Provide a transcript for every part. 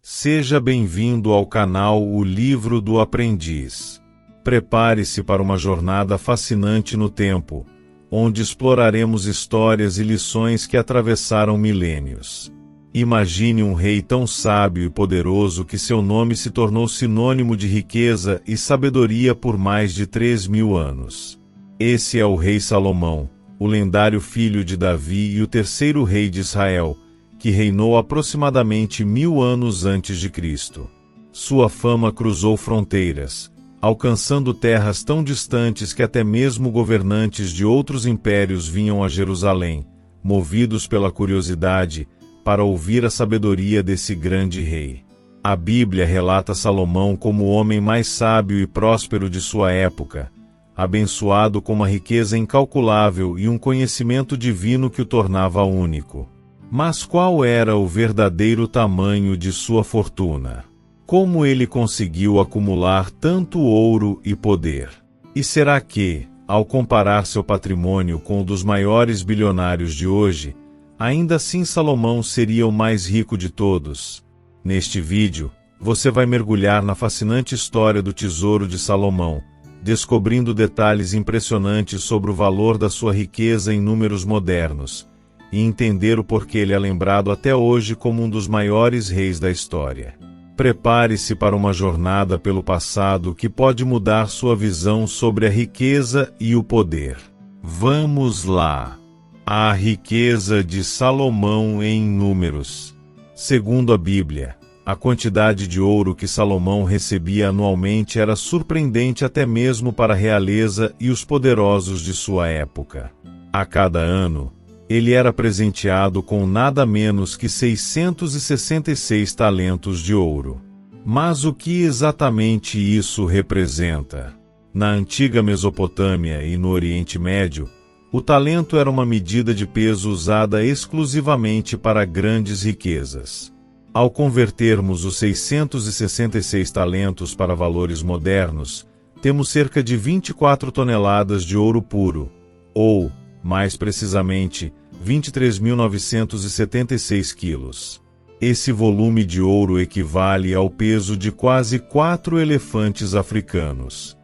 Seja bem-vindo ao canal O Livro do Aprendiz. Prepare-se para uma jornada fascinante no tempo, onde exploraremos histórias e lições que atravessaram milênios. Imagine um rei tão sábio e poderoso que seu nome se tornou sinônimo de riqueza e sabedoria por mais de 3.000 anos. Esse é o rei Salomão, o lendário filho de Davi e o terceiro rei de Israel, que reinou aproximadamente 1000 anos antes de Cristo. Sua fama cruzou fronteiras, alcançando terras tão distantes que até mesmo governantes de outros impérios vinham a Jerusalém, movidos pela curiosidade, para ouvir a sabedoria desse grande rei. A Bíblia relata Salomão como o homem mais sábio e próspero de sua época, abençoado com uma riqueza incalculável e um conhecimento divino que o tornava único. Mas qual era o verdadeiro tamanho de sua fortuna? Como ele conseguiu acumular tanto ouro e poder? E será que, ao comparar seu patrimônio com o dos maiores bilionários de hoje, ainda assim Salomão seria o mais rico de todos? Neste vídeo, você vai mergulhar na fascinante história do tesouro de Salomão, descobrindo detalhes impressionantes sobre o valor da sua riqueza em números modernos, e entender o porquê ele é lembrado até hoje como um dos maiores reis da história. Prepare-se para uma jornada pelo passado que pode mudar sua visão sobre a riqueza e o poder. Vamos lá! A riqueza de Salomão em números. Segundo a Bíblia, a quantidade de ouro que Salomão recebia anualmente era surpreendente até mesmo para a realeza e os poderosos de sua época. A cada ano, ele era presenteado com nada menos que 666 talentos de ouro. Mas o que exatamente isso representa? Na antiga Mesopotâmia e no Oriente Médio, o talento era uma medida de peso usada exclusivamente para grandes riquezas. Ao convertermos os 666 talentos para valores modernos, temos cerca de 24 toneladas de ouro puro, ou, mais precisamente, 23.976 quilos. Esse volume de ouro equivale ao peso de quase 4 elefantes africanos.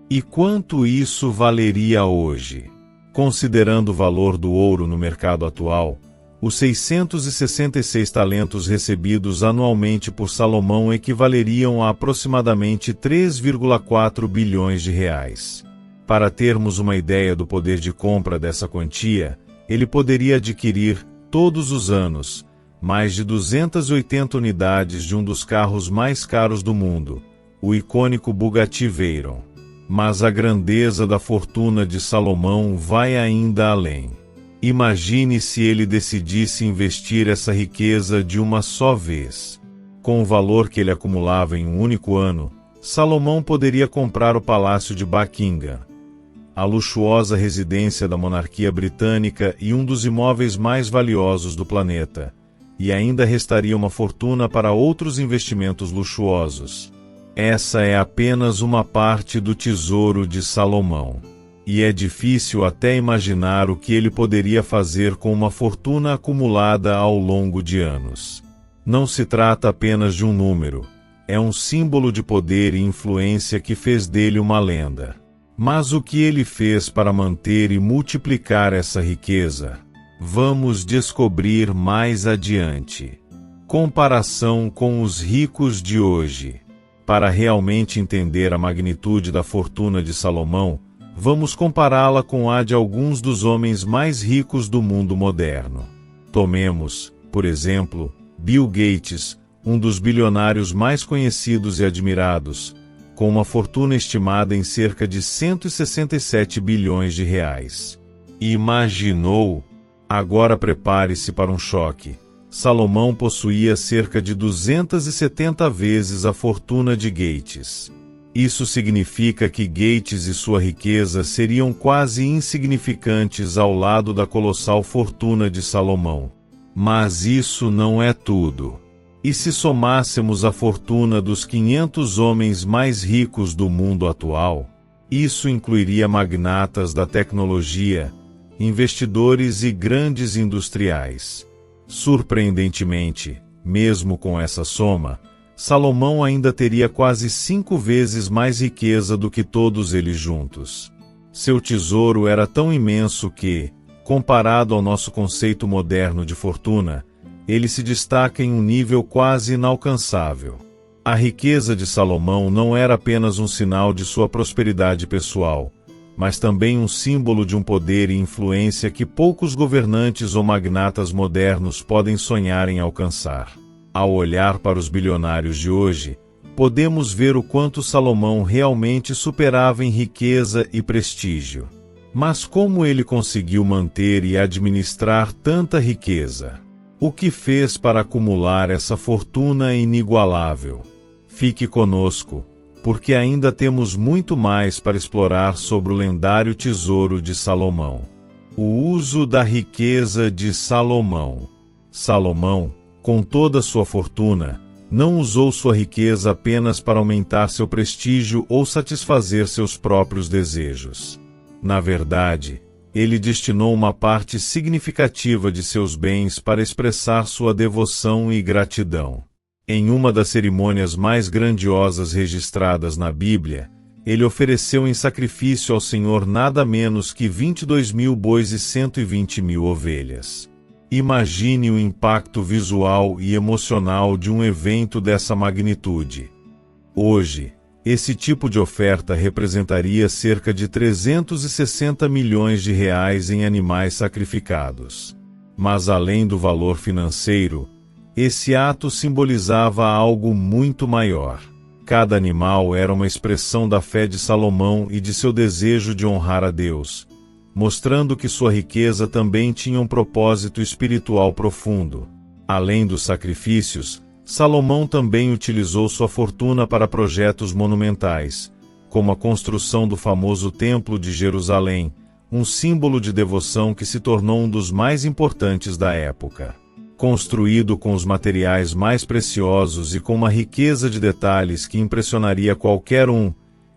E quanto isso valeria hoje? Considerando o valor do ouro no mercado atual, os 666 talentos recebidos anualmente por Salomão equivaleriam a aproximadamente 3,4 bilhões de reais. Para termos uma ideia do poder de compra dessa quantia, ele poderia adquirir, todos os anos, mais de 280 unidades de um dos carros mais caros do mundo, o icônico Bugatti Veyron. Mas a grandeza da fortuna de Salomão vai ainda além. Imagine se ele decidisse investir essa riqueza de uma só vez. Com o valor que ele acumulava em um único ano, Salomão poderia comprar o Palácio de Buckingham, a luxuosa residência da monarquia britânica e um dos imóveis mais valiosos do planeta, e ainda restaria uma fortuna para outros investimentos luxuosos. Essa é apenas uma parte do tesouro de Salomão. E é difícil até imaginar o que ele poderia fazer com uma fortuna acumulada ao longo de anos. Não se trata apenas de um número, é um símbolo de poder e influência que fez dele uma lenda. Mas o que ele fez para manter e multiplicar essa riqueza? Vamos descobrir mais adiante. Comparação com os ricos de hoje. Para realmente entender a magnitude da fortuna de Salomão, vamos compará-la com a de alguns dos homens mais ricos do mundo moderno. Tomemos, por exemplo, Bill Gates, um dos bilionários mais conhecidos e admirados, com uma fortuna estimada em cerca de 167 bilhões de reais. Imaginou? Agora prepare-se para um choque. Salomão possuía cerca de 270 vezes a fortuna de Gates. Isso significa que Gates e sua riqueza seriam quase insignificantes ao lado da colossal fortuna de Salomão. Mas isso não é tudo. E se somássemos a fortuna dos 500 homens mais ricos do mundo atual? Isso incluiria magnatas da tecnologia, investidores e grandes industriais. Surpreendentemente, Mesmo com essa soma, Salomão ainda teria quase 5 vezes mais riqueza do que todos eles juntos. Seu tesouro era tão imenso que, comparado ao nosso conceito moderno de fortuna, ele se destaca em um nível quase inalcançável. A riqueza de Salomão não era apenas um sinal de sua prosperidade pessoal, mas também um símbolo de um poder e influência que poucos governantes ou magnatas modernos podem sonhar em alcançar. Ao olhar para os bilionários de hoje, podemos ver o quanto Salomão realmente superava em riqueza e prestígio. Mas como ele conseguiu manter e administrar tanta riqueza? O que fez para acumular essa fortuna inigualável? Fique conosco, porque ainda temos muito mais para explorar sobre o lendário tesouro de Salomão. O uso da riqueza de Salomão. Salomão, com toda sua fortuna, não usou sua riqueza apenas para aumentar seu prestígio ou satisfazer seus próprios desejos. Na verdade, ele destinou uma parte significativa de seus bens para expressar sua devoção e gratidão. Em uma das cerimônias mais grandiosas registradas na Bíblia, ele ofereceu em sacrifício ao Senhor nada menos que 22.000 bois e 120.000 ovelhas. Imagine o impacto visual e emocional de um evento dessa magnitude. Hoje, esse tipo de oferta representaria cerca de 360 milhões de reais em animais sacrificados. Mas além do valor financeiro, esse ato simbolizava algo muito maior. Cada animal era uma expressão da fé de Salomão e de seu desejo de honrar a Deus, mostrando que sua riqueza também tinha um propósito espiritual profundo. Além dos sacrifícios, Salomão também utilizou sua fortuna para projetos monumentais, como a construção do famoso Templo de Jerusalém, um símbolo de devoção que se tornou um dos mais importantes da época. Construído com os materiais mais preciosos e com uma riqueza de detalhes que impressionaria qualquer um,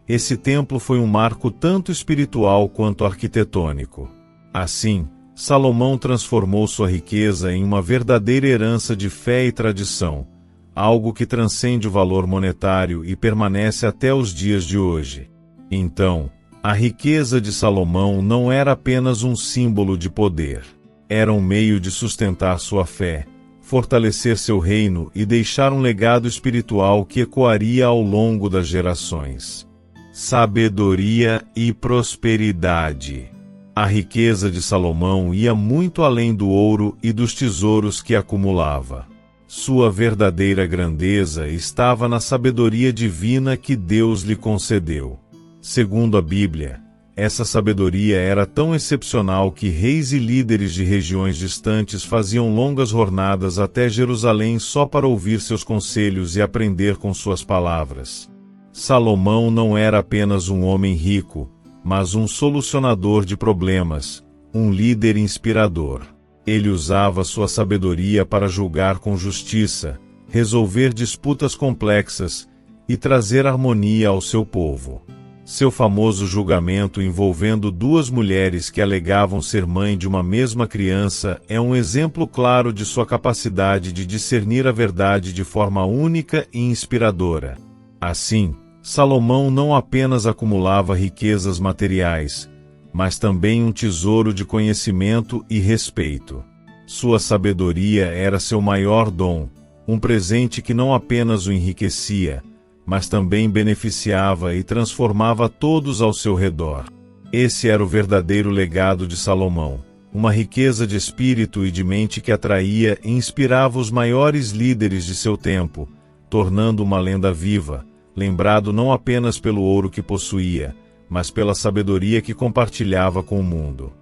esse templo foi um marco tanto espiritual quanto arquitetônico. Assim, Salomão transformou sua riqueza em uma verdadeira herança de fé e tradição, algo que transcende o valor monetário e permanece até os dias de hoje. Então, a riqueza de Salomão não era apenas um símbolo de poder. Era um meio de sustentar sua fé, fortalecer seu reino e deixar um legado espiritual que ecoaria ao longo das gerações. Sabedoria e prosperidade. A riqueza de Salomão ia muito além do ouro e dos tesouros que acumulava. Sua verdadeira grandeza estava na sabedoria divina que Deus lhe concedeu. Segundo a Bíblia, essa sabedoria era tão excepcional que reis e líderes de regiões distantes faziam longas jornadas até Jerusalém só para ouvir seus conselhos e aprender com suas palavras. Salomão não era apenas um homem rico, mas um solucionador de problemas, um líder inspirador. Ele usava sua sabedoria para julgar com justiça, resolver disputas complexas e trazer harmonia ao seu povo. Seu famoso julgamento envolvendo 2 mulheres que alegavam ser mãe de uma mesma criança é um exemplo claro de sua capacidade de discernir a verdade de forma única e inspiradora. Assim, Salomão não apenas acumulava riquezas materiais, mas também um tesouro de conhecimento e respeito. Sua sabedoria era seu maior dom, um presente que não apenas o enriquecia, mas também beneficiava e transformava todos ao seu redor. Esse era o verdadeiro legado de Salomão, uma riqueza de espírito e de mente que atraía e inspirava os maiores líderes de seu tempo, tornando uma lenda viva, lembrado não apenas pelo ouro que possuía, mas pela sabedoria que compartilhava com o mundo.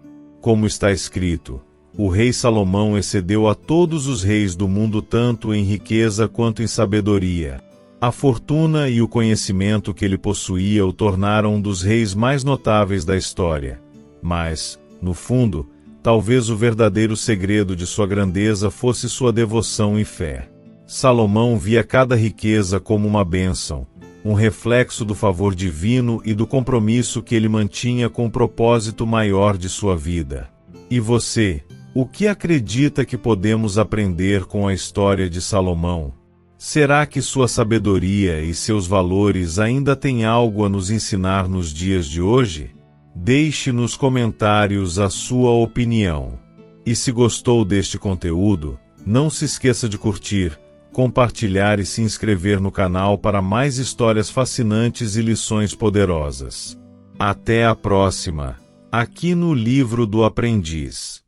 Como está escrito, o rei Salomão excedeu a todos os reis do mundo tanto em riqueza quanto em sabedoria. A fortuna e o conhecimento que ele possuía o tornaram um dos reis mais notáveis da história. Mas, no fundo, talvez o verdadeiro segredo de sua grandeza fosse sua devoção e fé. Salomão via cada riqueza como uma bênção, um reflexo do favor divino e do compromisso que ele mantinha com o propósito maior de sua vida. E você, O que acredita que podemos aprender com a história de Salomão? Será que sua sabedoria e seus valores ainda têm algo a nos ensinar nos dias de hoje? Deixe nos comentários a sua opinião. E se gostou deste conteúdo, não se esqueça de curtir, compartilhar e se inscrever no canal para mais histórias fascinantes e lições poderosas. Até a próxima, aqui no Livro do Aprendiz.